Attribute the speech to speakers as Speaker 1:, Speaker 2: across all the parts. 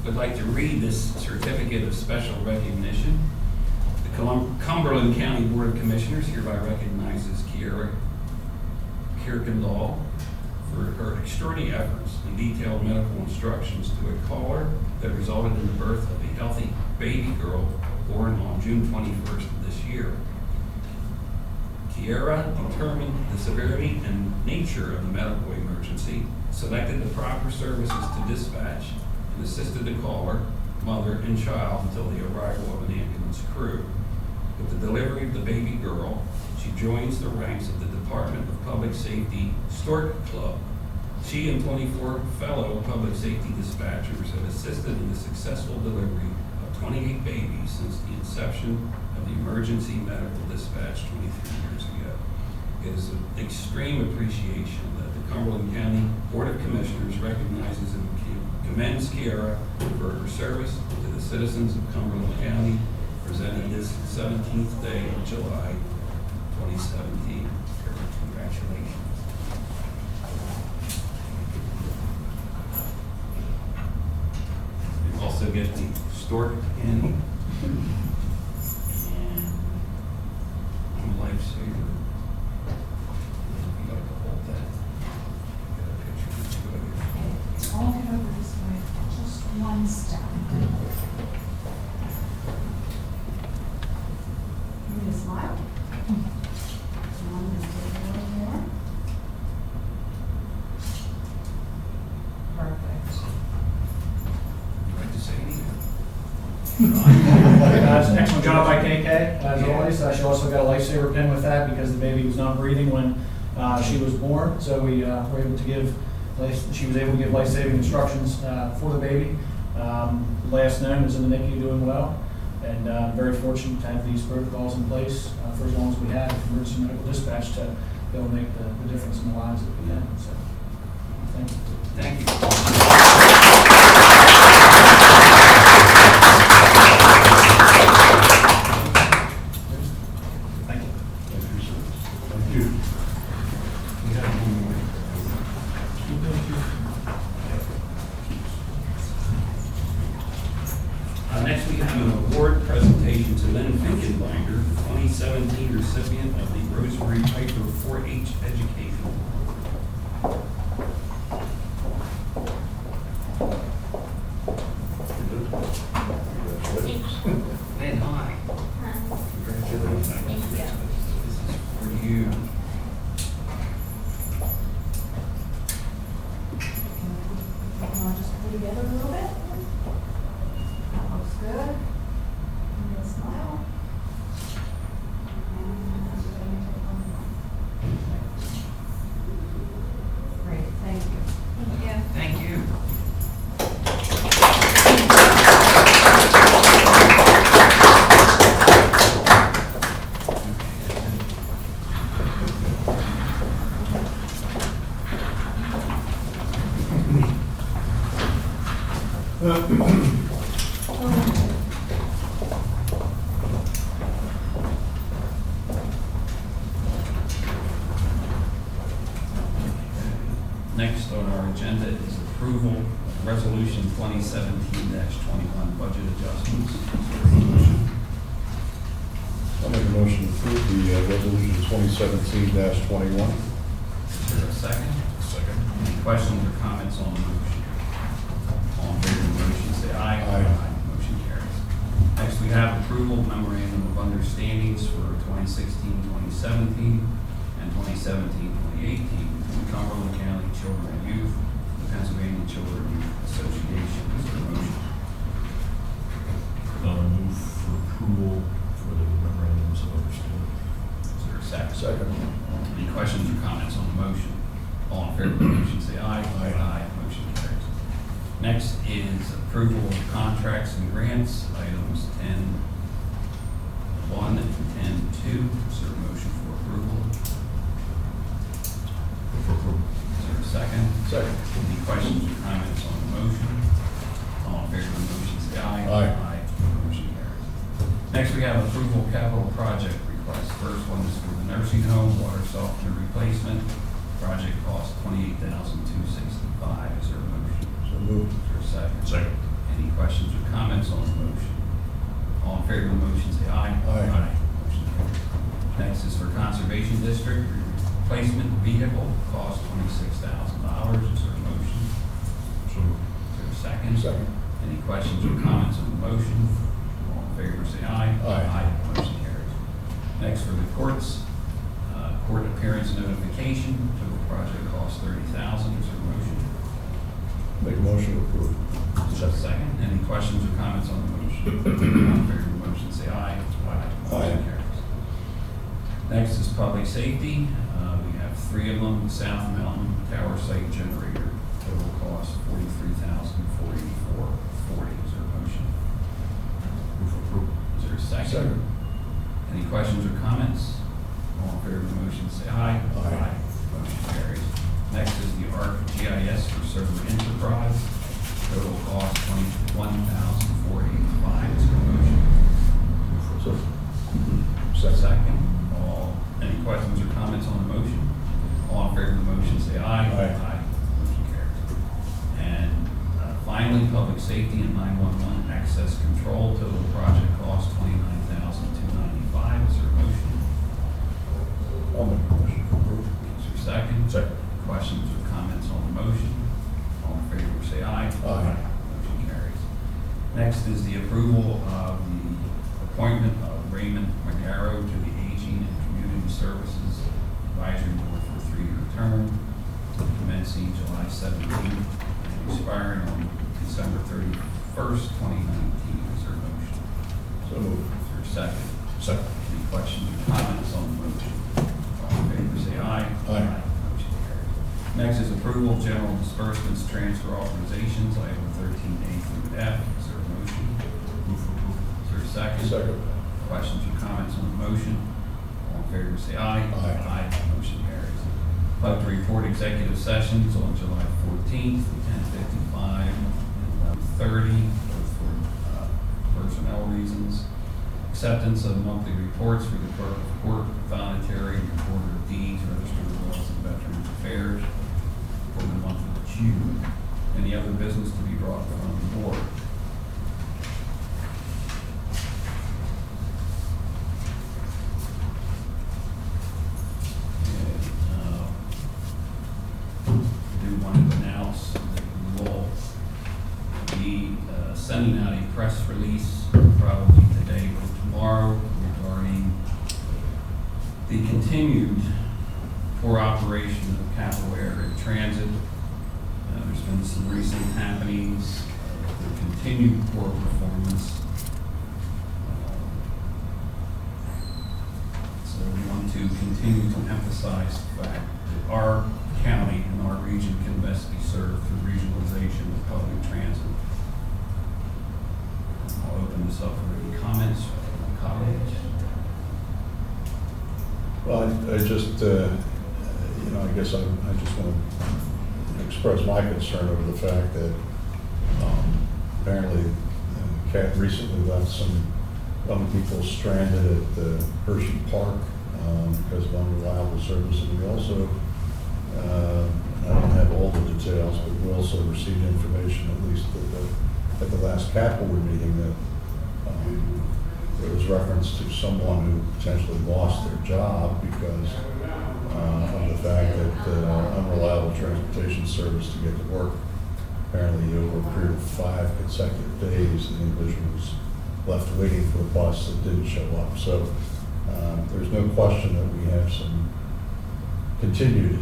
Speaker 1: would like to read this certificate of special recognition. The Cumberland County Board of Commissioners hereby recognizes Kiera Kirkendall for her extraordinary efforts and detailed medical instructions to a caller that resulted in the birth of a healthy baby girl born on June 21st of this year. Kiera determined the severity and nature of the medical emergency, selected the proper services to dispatch, and assisted the caller, mother, and child until the arrival of an ambulance crew. With the delivery of the baby girl, she joins the ranks of the Department of Public Safety Stork Club. She and 24 fellow public safety dispatchers have assisted in the successful delivery of 28 babies since the inception of the emergency medical dispatch 23 years ago. It is an extreme appreciation that the Cumberland County Board of Commissioners recognizes and commends Kiera for her service to the citizens of Cumberland County, presented this 17th day of July 2017. Congratulations. You also get the stork candy. And I'm a lifesaver. You got to hold that. Get a picture of two of you.
Speaker 2: I'll get over this way, just one step. Give me a smile. I'm going to take a little more. Perfect.
Speaker 1: You'd like to say anything?
Speaker 3: Excellent job by KK, as always. She also got a lifesaver pin with that because the baby was not breathing when she was born. So we were able to give, she was able to give life-saving instructions for the baby. Last known is in the NICU doing well. And very fortunate to have these protocols in place for as long as we have with emergency medical dispatch to be able to make the difference in the lives that we have. So, thank you.
Speaker 1: Thank you.
Speaker 3: Thank you.
Speaker 4: Thank you.
Speaker 1: We have one more. Next, we have an award presentation to Lynn Finkenbinder, 2017 recipient of the Rosemary Piper 4-H Education Award. Lynn, hi. Congratulations.
Speaker 2: Thank you.
Speaker 1: This is for you.
Speaker 2: I'll just pull together a little bit. That looks good. Give me a smile. Great, thank you. Thank you.
Speaker 1: Thank you. Next on our agenda is approval of Resolution 2017-21 budget adjustments.
Speaker 4: I'll make a motion to approve the resolution 2017-21.
Speaker 1: Is there a second?
Speaker 4: Second.
Speaker 1: Any questions or comments on the motion? All in favor of the motion, say aye.
Speaker 4: Aye.
Speaker 1: Motion carries. Next, we have approval of memorandum of understandings for 2016-2017 and 2017-2018 between Cumberland County Children and Youth, the Pennsylvania Children and Youth Association. Is there a motion?
Speaker 5: Move for approval for the memorandums of understanding.
Speaker 1: Is there a second?
Speaker 4: Second.
Speaker 1: Any questions or comments on the motion? All in favor of the motion, say aye.
Speaker 4: Aye.
Speaker 1: Motion carries. Next is approval of contracts and grants, items 10-1 and 10-2. Is there a motion for approval?
Speaker 5: Move for approval.
Speaker 1: Is there a second?
Speaker 4: Second.
Speaker 1: Any questions or comments on the motion? All in favor of the motion, say aye.
Speaker 4: Aye.
Speaker 1: Motion carries. Next, we have approval of capital project requests. First one is for the nursing home, water softener replacement. Project cost $28,265. Is there a motion?
Speaker 4: So moved.
Speaker 1: Is there a second?
Speaker 5: Second.
Speaker 1: Any favor of the motion, say aye.
Speaker 4: Aye.
Speaker 1: Motion carries. Next is for Conservation District, replacement vehicle, cost $26,000. Is there a motion?
Speaker 5: So moved.
Speaker 1: Is there a second?
Speaker 4: Second.
Speaker 1: Any questions or comments on the motion? All in favor, say aye.
Speaker 4: Aye.
Speaker 1: Motion carries. Next for the courts, court appearance notification, total project cost $30,000. Is there a motion?
Speaker 4: Make a motion to approve.
Speaker 1: Is there a second? Any questions or comments on the motion? All in favor of the motion, say aye. Motion
Speaker 4: Aye.
Speaker 1: carries. Next is public safety. We have three of them. South Mountain Tower Site Generator, total cost $43,484.40. Is there a motion?
Speaker 5: Move for approval.
Speaker 1: Is there a second?
Speaker 4: Second.
Speaker 1: Any questions or comments? All in favor of the motion, say aye.
Speaker 4: Aye.
Speaker 1: Motion carries. Next is the ArcGIS for server enterprise. Total cost $21,485. Is there a motion?
Speaker 5: Move for
Speaker 4: So,
Speaker 1: Second. Any questions or comments on the motion? All in favor of the motion, say aye.
Speaker 4: Aye.
Speaker 1: Motion carries. And finally, public safety and 911 access control. Total project cost $29,295. Is there a motion?
Speaker 4: I'll make a motion to approve.
Speaker 1: Is there a second?
Speaker 5: Second.
Speaker 1: Questions or comments on the motion? All in favor, say aye.
Speaker 4: Aye.
Speaker 1: Motion carries. Next is the approval of the appointment of Raymond Magaro to the Aging and Community Services Advisory Board for a 3-year term, commencing July 17th and expiring on December 31st, 2019. Is there a motion?
Speaker 4: So moved.
Speaker 1: Is there a second?
Speaker 5: Second.
Speaker 1: Any questions or comments on the motion? All in favor, say aye.
Speaker 4: Aye.
Speaker 1: Motion carries. Next is approval of general disbursements, transfer authorizations, item 13A through F. Is there a motion?
Speaker 5: Move for approval.
Speaker 1: Is there a second?
Speaker 4: Second.
Speaker 1: Questions or comments on the motion? All in favor, say aye.
Speaker 4: Aye.
Speaker 1: Motion carries. I'd like to report executive sessions on July 14th, 10:55 and 11:30, both for personnel reasons. Acceptance of monthly reports for the clerk of court, voluntary recorder of deeds, register of laws and veterans affairs for the month of June. Any other business to be brought before the board? I do want to announce that we will be sending out a press release probably today or tomorrow regarding the continued poor operation of Capital Area Transit. There's been some recent happenings, the continued poor performance. So we want to continue to emphasize the fact that our county and our region can best be served through regionalization of public transit. I'll open this up for any comments from my colleagues.
Speaker 4: Well, I just, I guess I just want to express my concern over the fact that apparently Cat recently left some young people stranded at Hershey Park because of unreliable service. And we also, I don't have all the details, but we also received information, at least at the last capital meeting, that there was reference to someone who potentially lost their job because of the fact that unreliable transportation service to get to work. Apparently, over a period of 5 consecutive days, the individual was left waiting for a bus that didn't show up. So there's no question that we have some continued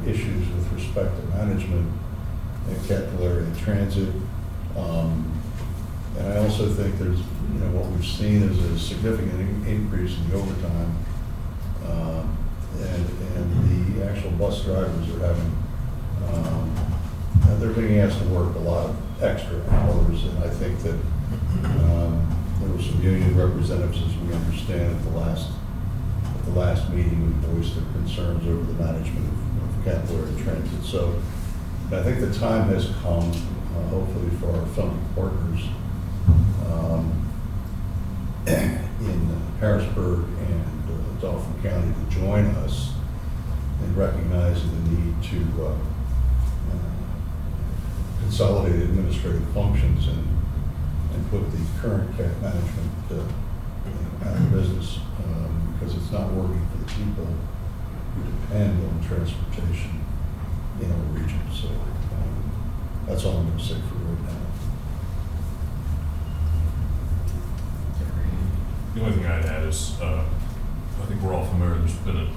Speaker 4: issues with respect to management at Capital Area Transit. And I also think there's, what we've seen is a significant increase in the overtime. And the actual bus drivers are having, they're being asked to work a lot of extra hours. And I think that there were some union representatives, as we understand, at the last meeting, who voiced their concerns over the management of Capital Area Transit. So I think the time has come, hopefully for our fellow partners in Harrisburg and Dauphin County to join us in recognizing the need to consolidate administrative functions and and put the current cat management out of business, because it's not working for the people who depend on transportation in our region. So that's all I'm going to say for right now.
Speaker 5: The only thing I'd add is, I think we're all familiar, there's been an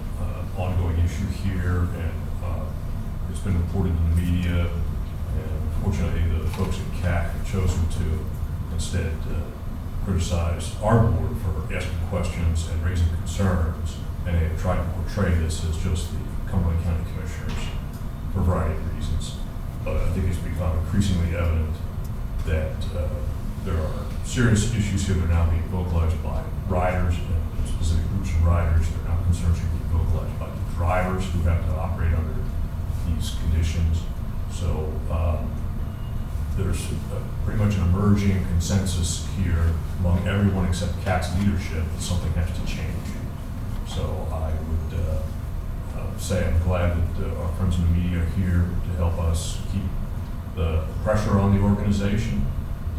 Speaker 5: ongoing issue here, and it's been reported in the media, and unfortunately, the folks at CAC have chosen to instead criticize our board for asking questions and raising concerns, and they have tried to portray this as just the Cumberland County Commissioners for a variety of reasons. But I think it's become increasingly evident that there are serious issues here that are now being vocalized by riders and specific groups of riders. They're now concerns are being vocalized by the drivers who have to operate under these conditions. So there's pretty much an emerging consensus here among everyone except CAT's leadership that something has to change. So I would say I'm glad that our friends in the media are here to help us keep the pressure on the organization.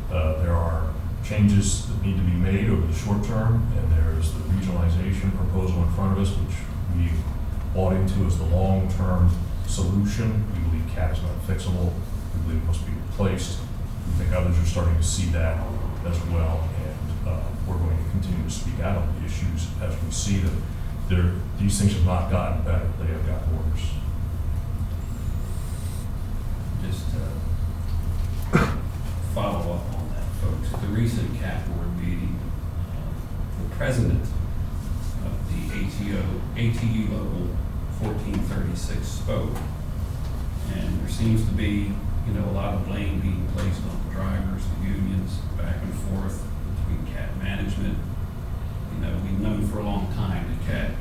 Speaker 5: There are changes that need to be made over the short term, and there is the regionalization proposal in front of us, which we bought into as the long-term solution. We believe CAT is not fixable. We believe it must be replaced. We think others are starting to see that as well, and we're going to continue to speak out on the issues as we see them. These things have not gotten better, they have gotten worse.
Speaker 1: Just follow up on that, folks. At the recent CAT board meeting, the president of the ATU Local 1436 spoke, and there seems to be, a lot of blame being placed on the drivers, the unions, back and forth between CAT management. We've known for a long time that CAT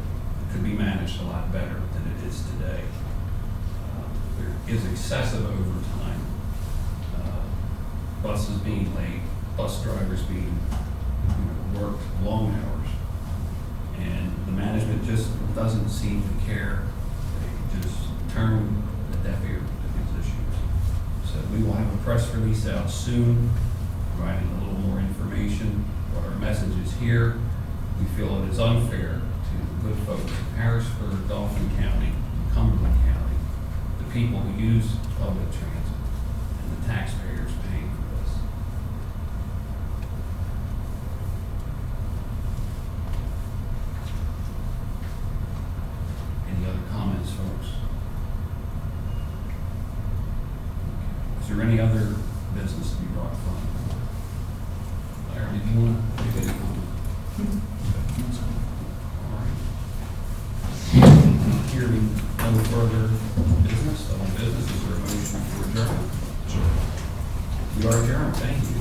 Speaker 1: could be managed a lot better than it is today. There is excessive overtime, buses being late, bus drivers being worked long hours, and the management just doesn't seem to care. They just turn a deaf ear to these issues. So we will have a press release out soon, providing a little more information. What our message is here. We feel it is unfair to the good folks in Harrisburg, Dauphin County, Cumberland County, the people who use public transit, and the taxpayers paying for this. Any other comments, folks? Is there any other business to be brought from? Larry, did you want to make any comment? All right. Hearing no further business, is there a motion for adjournment?
Speaker 5: Sure.
Speaker 1: We are adjourned, thank you.